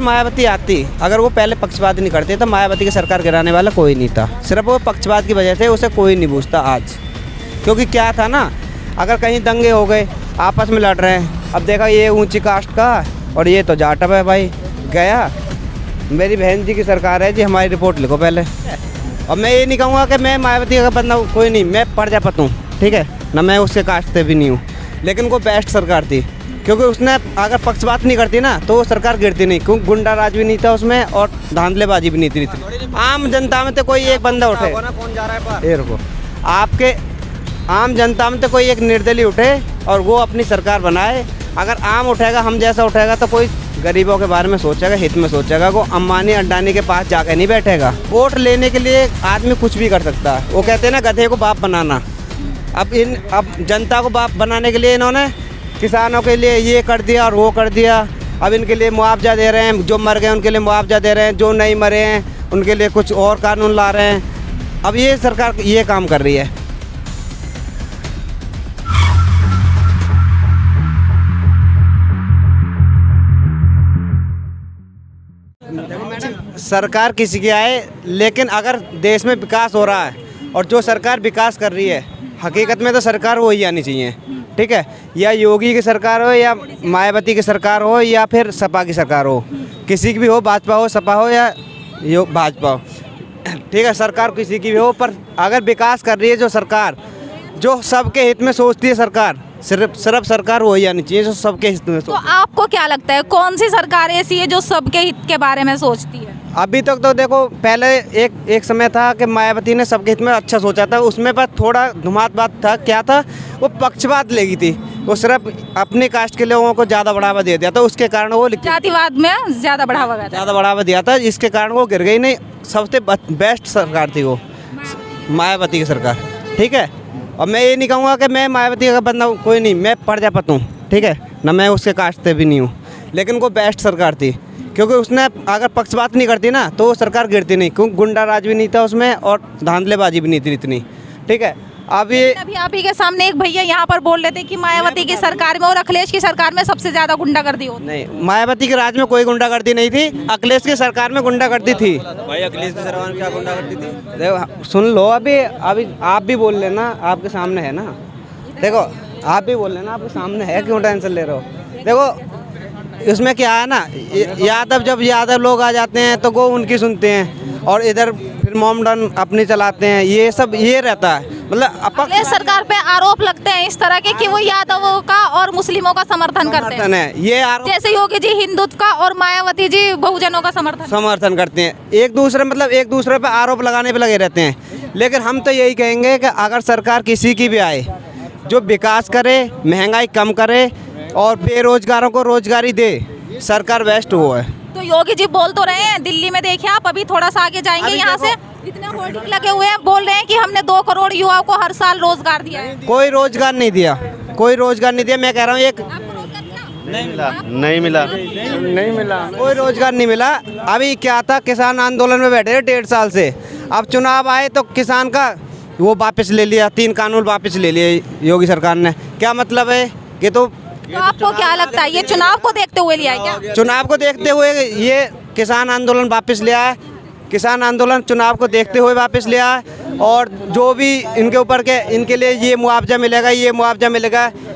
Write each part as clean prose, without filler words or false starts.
मायावती आती, अगर वो पहले पक्षपात नहीं करते तो मायावती की सरकार गिराने वाला कोई नहीं था। सिर्फ वो पक्षपात की वजह से उसे कोई नहीं पूछता आज। क्योंकि क्या था ना, अगर कहीं दंगे हो गए, आपस में लड़ रहे हैं, अब देखा ये ऊंची कास्ट का और ये तो जाटव है भाई, गया मेरी बहन जी की सरकार है जी, हमारी रिपोर्ट लिखो पहले। और मैं ये नहीं कहूँगा कि मैं मायावती का बंदा हूँ, कोई नहीं, मैं प्रजापत हूँ, ठीक है ना, मैं उसके कास्ट से भी नहीं हूँ, लेकिन वो बेस्ट सरकार थी। क्योंकि उसने अगर पक्षपात नहीं करती ना तो वो सरकार गिरती नहीं, क्योंकि गुंडा राज भी नहीं था उसमें और धांधलेबाजी भी नहीं थी। आम जनता में तो कोई एक बंदा उठे, ये रुको, आपके आम जनता में तो कोई एक निर्दलीय उठे और वो अपनी सरकार बनाए। अगर आम उठेगा, हम जैसा उठेगा तो कोई गरीबों के बारे में सोचेगा, हित में सोचेगा। वो अंबानी अडानी के पास जाके नहीं बैठेगा। वोट लेने के लिए आदमी कुछ भी कर सकता है। वो कहते हैं ना, गधे को बाप बनाना। अब जनता को बाप बनाने के लिए इन्होंने किसानों के लिए ये कर दिया और वो कर दिया। अब इनके लिए मुआवजा दे रहे हैं, जो मर गए उनके लिए मुआवजा दे रहे हैं, जो नहीं मरे हैं उनके लिए कुछ और कानून ला रहे हैं। अब ये सरकार ये काम कर रही है। सरकार किसी की आए, लेकिन अगर देश में विकास हो रहा है और जो सरकार विकास कर रही है, हकीकत में तो सरकार वही आनी चाहिए, ठीक है। या योगी की सरकार हो या मायावती की सरकार हो या फिर सपा की सरकार हो, किसी की भी हो, भाजपा हो, सपा हो या भाजपा हो, ठीक है, सरकार किसी की भी हो, पर अगर विकास कर रही है जो सरकार, जो सबके हित में सोचती है सरकार, सिर्फ सरकार वही आनी चाहिए जो सबके हित में। तो आपको क्या लगता है कौन सी सरकार ऐसी है जो सबके हित के बारे में सोचती है? अभी तक तो देखो, पहले एक समय था कि मायावती ने सबके हित में अच्छा सोचा था, उसमें पर थोड़ा धुमात था। क्या था, वो पक्षपात लेगी थी, वो सिर्फ अपने कास्ट के लोगों को ज़्यादा बढ़ावा दे दिया था, उसके कारण वो जातिवाद में ज़्यादा बढ़ावा दिया था, जिसके कारण वो गिर गई। नहीं, सबसे बेस्ट सरकार थी वो मायावती की सरकार, ठीक है। और मैं ये नहीं कहूँगा कि मैं मायावती का बंदा हूँ, कोई नहीं, मैं प्रजापत हूँ, ठीक है ना, मैं उसके कास्ट से भी नहीं हूँ, लेकिन वो बेस्ट सरकार थी। क्योंकि उसने अगर पक्षपात नहीं करती ना तो वो सरकार गिरती नहीं, क्योंकि गुंडा राज भी नहीं था उसमें और धांधलेबाजी भी नहीं थी इतनी, ठीक है। अभी आप ही के सामने एक भैया यहाँ पर बोल रहे थे कि मायावती की सरकार में और अखिलेश की सरकार में सबसे ज्यादा गुंडागर्दी होती। नहीं, मायावती के राज में कोई गुंडागर्दी नहीं थी, अखिलेश की सरकार में गुंडागर्दी थी। भाई अखिलेश की सरकार में क्या गुंडागर्दी थी? देखो सुन लो, अभी आप भी बोल लेना, आपके सामने है ना, देखो आप भी बोल लेना, आपके सामने है, क्यों टेंशन ले रहे हो। देखो इसमें क्या है ना, जब यादव लोग आ जाते हैं तो वो उनकी सुनते हैं और इधर फिर मोमडन अपनी चलाते हैं, ये सब ये रहता है। मतलब सरकार पे आरोप लगते हैं इस तरह के कि वो यादवों का और मुस्लिमों का समर्थन करते हैं, ये आरोप, जैसे योगी जी हिंदुत्व का और मायावती जी बहुजनों का समर्थन करते हैं। एक दूसरे पे आरोप लगाने पे लगे रहते हैं। लेकिन हम तो यही कहेंगे कि अगर सरकार किसी की भी आए, जो विकास करे, महंगाई कम करे और बेरोजगारों को रोजगारी दे, सरकार बेस्ट वो है। तो योगी जी बोल तो रहे हैं, दिल्ली में देखिए आप, अभी थोड़ा सा आगे जाएंगे यहाँ से इतने होर्डिंग लगे हुए हैं, बोल रहे हैं कि हमने 2 करोड़ युवाओं को हर साल रोजगार दिया है। कोई रोजगार नहीं दिया, मैं कह रहा हूँ नहीं मिला, कोई रोजगार नहीं मिला। अभी क्या था, किसान आंदोलन में बैठे 1.5 साल से, अब चुनाव आए तो किसान का वो वापस ले लिया, 3 कानून वापस ले लिए योगी सरकार ने। क्या मतलब है कि तो आपको क्या लगता है ये चुनाव को देखते हुए लिया है क्या? चुनाव को देखते हुए ये किसान आंदोलन वापस लिया है, किसान आंदोलन चुनाव को देखते हुए वापस लिया है। और जो भी इनके ऊपर के, इनके लिए ये मुआवजा मिलेगा,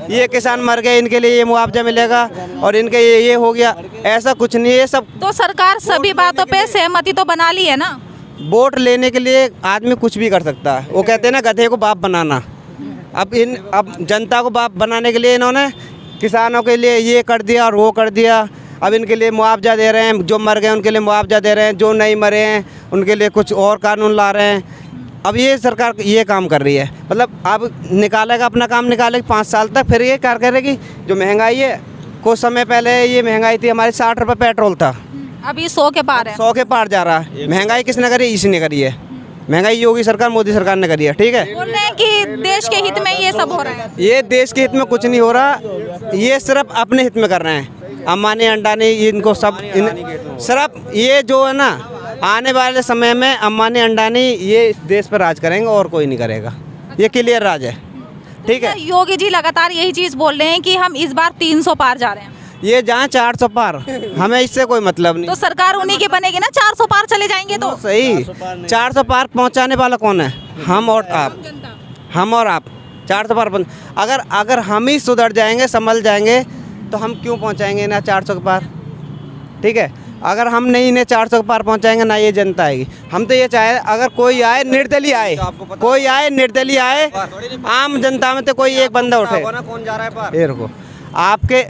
ये किसान मर गए इनके लिए ये मुआवजा मिलेगा और इनके ये हो गया, ऐसा कुछ नहीं है। सब तो सरकार सभी बातों पे सहमति तो बना ली है ना। वोट लेने के लिए आदमी कुछ भी कर सकता है। वो कहते हैं ना, गधे को बाप बनाना। अब जनता को बाप बनाने के लिए इन्होंने किसानों के लिए ये कर दिया और वो कर दिया। अब इनके लिए मुआवजा दे रहे हैं, जो मर गए उनके लिए मुआवजा दे रहे हैं, जो नहीं मरे हैं उनके लिए कुछ और कानून ला रहे हैं। अब ये सरकार ये काम कर रही है, मतलब अब निकालेगा, अपना काम निकालेगी 5 साल तक, फिर ये क्या करेगी। जो महंगाई है, कुछ समय पहले ये महंगाई थी हमारी 60 रुपये पेट्रोल था, अभी 100 के पार है, 100 के पार जा रहा है। महंगाई किसने करी? इसी ने करी है। महंगाई योगी सरकार, मोदी सरकार ने करी है, ठीक है। बोल रहे हैं कि देश के हित में ये सब हो रहा है। ये देश के हित में कुछ नहीं हो रहा, ये सिर्फ अपने हित में कर रहे हैं। अंबानी अंडानी इनको सब सिर्फ ये जो है ना, आने वाले समय में अंबानी अंडानी ये इस देश पर राज करेंगे और कोई नहीं करेगा, ये क्लियर राज है, ठीक है। योगी जी लगातार यही चीज़ बोल रहे हैं कि हम इस बार 300 पार जा रहे हैं। ये जहाँ 400 पार, हमें इससे कोई मतलब नहीं। तो सरकार उन्हीं की बनेगी ना, 400 पार चले जाएंगे तो। सही, 400 पार पहुँचाने वाला कौन है? हम और आप, हम और आप 400 पार अगर हम ही सुधर जाएंगे, संभल जाएंगे, तो हम क्यों पहुँचाएंगे ना 400 के पार? ठीक है, अगर हम नहीं इन्हें 400 के पार पहुँचाएंगे ना ये जनता आएगी। हम तो ये चाहे अगर कोई आए निर्दलीय आए, कोई आए निर्दलीय आए, आम जनता में तो कोई एक बंदा उठे, कौन जा रहा है पार? ये रुको, आपके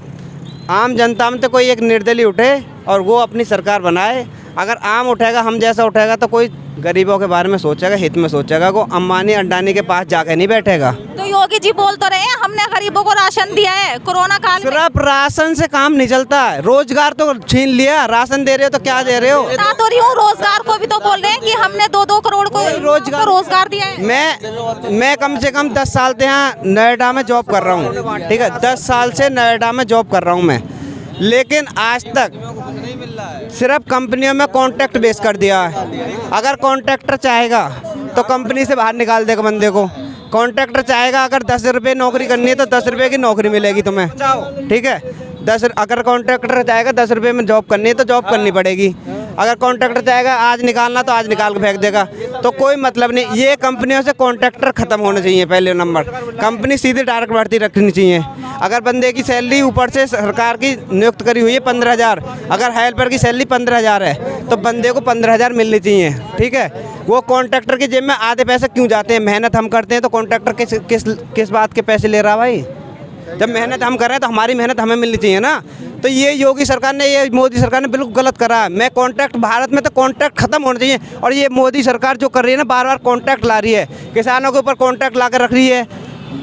आम जनता में तो कोई एक निर्दलीय उठे और वो अपनी सरकार बनाए। अगर आम उठेगा, हम जैसा उठेगा, तो कोई गरीबों के बारे में सोचेगा, हित में सोचेगा। वो अंबानी अडानी के पास जाके नहीं बैठेगा। तो योगी जी बोल तो रहे हैं हमने गरीबों को राशन दिया है कोरोना काल में। सिर्फ राशन से काम नहीं चलता है, रोजगार तो छीन लिया। राशन दे रहे हो तो क्या दे रहे हो? बता तो रही हूँ, रोजगार को भी तो बोल रहे हैं कि हमने 2-2 करोड़ को रोजगार दिया है। मैं कम से कम 10 साल से यहाँ नोएडा में जॉब कर रहा हूँ, ठीक है, 10 साल से नोएडा में जॉब कर रहा हूँ मैं, लेकिन आज तक सिर्फ कंपनियों में कॉन्ट्रैक्ट बेस कर दिया है। अगर कॉन्ट्रैक्टर चाहेगा तो कंपनी से बाहर निकाल देगा बंदे को। कॉन्ट्रैक्टर चाहेगा अगर 10 रुपये नौकरी करनी है तो 10 रुपये की नौकरी मिलेगी तुम्हें, ठीक है। अगर कॉन्ट्रैक्टर चाहेगा 10 रुपये में जॉब करनी है तो जॉब करनी पड़ेगी। अगर कॉन्ट्रैक्टर चाहेगा आज निकालना तो आज निकाल के फेंक देगा, तो कोई मतलब नहीं। ये कंपनियों से कॉन्ट्रैक्टर ख़त्म होने चाहिए पहले नंबर। कंपनी सीधी डायरेक्ट भर्ती रखनी चाहिए। अगर बंदे की सैलरी ऊपर से सरकार की नियुक्त करी हुई है 15,000, अगर हेल्पर की सैलरी 15,000 है तो बंदे को 15,000 मिलनी चाहिए, ठीक है। वो कॉन्ट्रैक्टर की जेब में आधे पैसे क्यों जाते हैं? मेहनत हम करते हैं तो कॉन्ट्रैक्टर किस बात के पैसे ले रहा भाई? जब मेहनत हम कर रहे हैं तो हमारी मेहनत हमें मिलनी चाहिए ना। तो ये योगी सरकार ने, ये मोदी सरकार ने बिल्कुल गलत करा है। मैं कॉन्ट्रैक्ट, भारत में तो कॉन्ट्रैक्ट खत्म होना चाहिए। और ये मोदी सरकार जो कर रही है ना, बार बार कॉन्ट्रैक्ट ला रही है, किसानों के ऊपर कॉन्ट्रैक्ट ला कर रख रही है,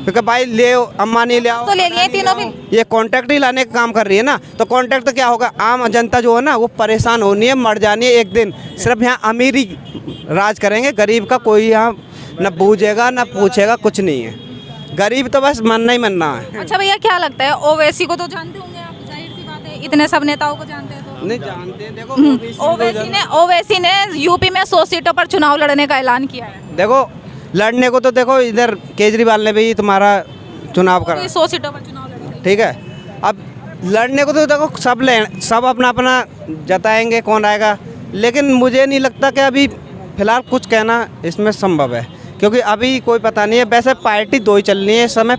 क्योंकि भाई ले अंबानी ले आओ, तो ले लिए तीनों भी। ये कॉन्ट्रैक्ट ही लाने का काम कर रही है ना। तो कॉन्ट्रैक्ट तो क्या होगा? आम जनता जो है ना वो परेशान होनी है, मर जानी है एक दिन। सिर्फ यहाँ अमीर ही राज करेंगे, गरीब का कोई यहाँ न पूछेगा न पूछेगा, कुछ नहीं है। गरीब तो बस मनना ही मनना है। अच्छा भैया, क्या लगता है ओवैसी को तो जानते होंगे आप, जाहिर सी बात है, इतने सब नेताओं को जानते हैं तो। नहीं जानते, देखो ओवैसी ने यूपी में 100 सीटों पर चुनाव लड़ने का ऐलान किया है। देखो लड़ने को तो देखो इधर केजरीवाल ने भी तुम्हारा चुनाव करा, 100 सीटों पर चुनाव लड़ेंगे, ठीक है। अब लड़ने को तो देखो सब अपना अपना जताएंगे कौन आएगा, लेकिन मुझे नहीं लगता कि अभी फिलहाल कुछ कहना इसमें संभव है, क्योंकि अभी कोई पता नहीं है। वैसे पार्टी दो ही चल रही है इस समय,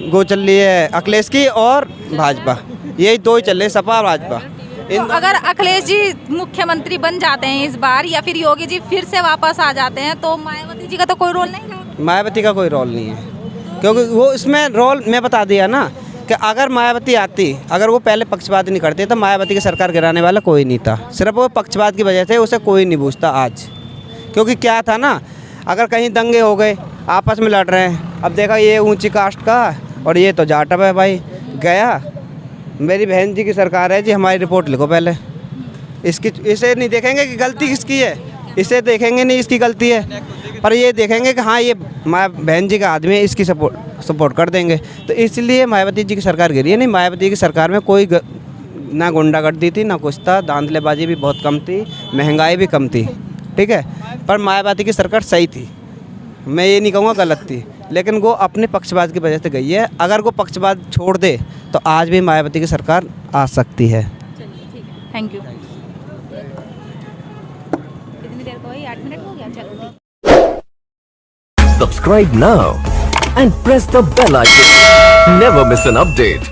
वो चल रही है अखिलेश की और भाजपा, यही दो ही चल रही है, सपा और भाजपा। तो अगर अखिलेश जी मुख्यमंत्री बन जाते हैं इस बार, या फिर योगी जी फिर से वापस आ जाते हैं, तो मायावती जी का तो कोई रोल नहीं है? मायावती का कोई रोल नहीं है, क्योंकि वो इसमें रोल मैं बता दिया ना कि अगर मायावती आती, अगर वो पहले पक्षपात नहीं करते तो मायावती की सरकार गिराने वाला कोई नहीं था। सिर्फ वो पक्षपात की वजह से उसे कोई नहीं पूछता आज। क्योंकि क्या था ना, अगर कहीं दंगे हो गए, आपस में लड़ रहे हैं, अब देखा ये ऊंची कास्ट का और ये तो जाटव है भाई, गया मेरी बहन जी की सरकार है जी, हमारी रिपोर्ट लिखो पहले। इसे नहीं देखेंगे कि गलती किसकी है, इसे देखेंगे नहीं इसकी गलती है, पर ये देखेंगे कि हाँ ये बहन जी का आदमी है, इसकी सपोर्ट कर देंगे। तो इसलिए मायावती जी की सरकार गिरी है। नहीं, मायावती की सरकार में कोई ना गुंडागर्दी थी ना कुछ था, धांधलेबाजी भी बहुत कम थी, महंगाई भी कम थी, ठीक है। पर मायावती की सरकार सही थी, मैं ये नहीं कहूँगा गलत थी, लेकिन वो अपने पक्षपात की वजह से गई है। अगर वो पक्षपात छोड़ दे तो आज भी मायावती की सरकार आ सकती है। Thank you. कितनी देर को हुई? 8 मिनट हो गया, चलो ठीक। Subscribe now and press the bell icon. Never miss an update.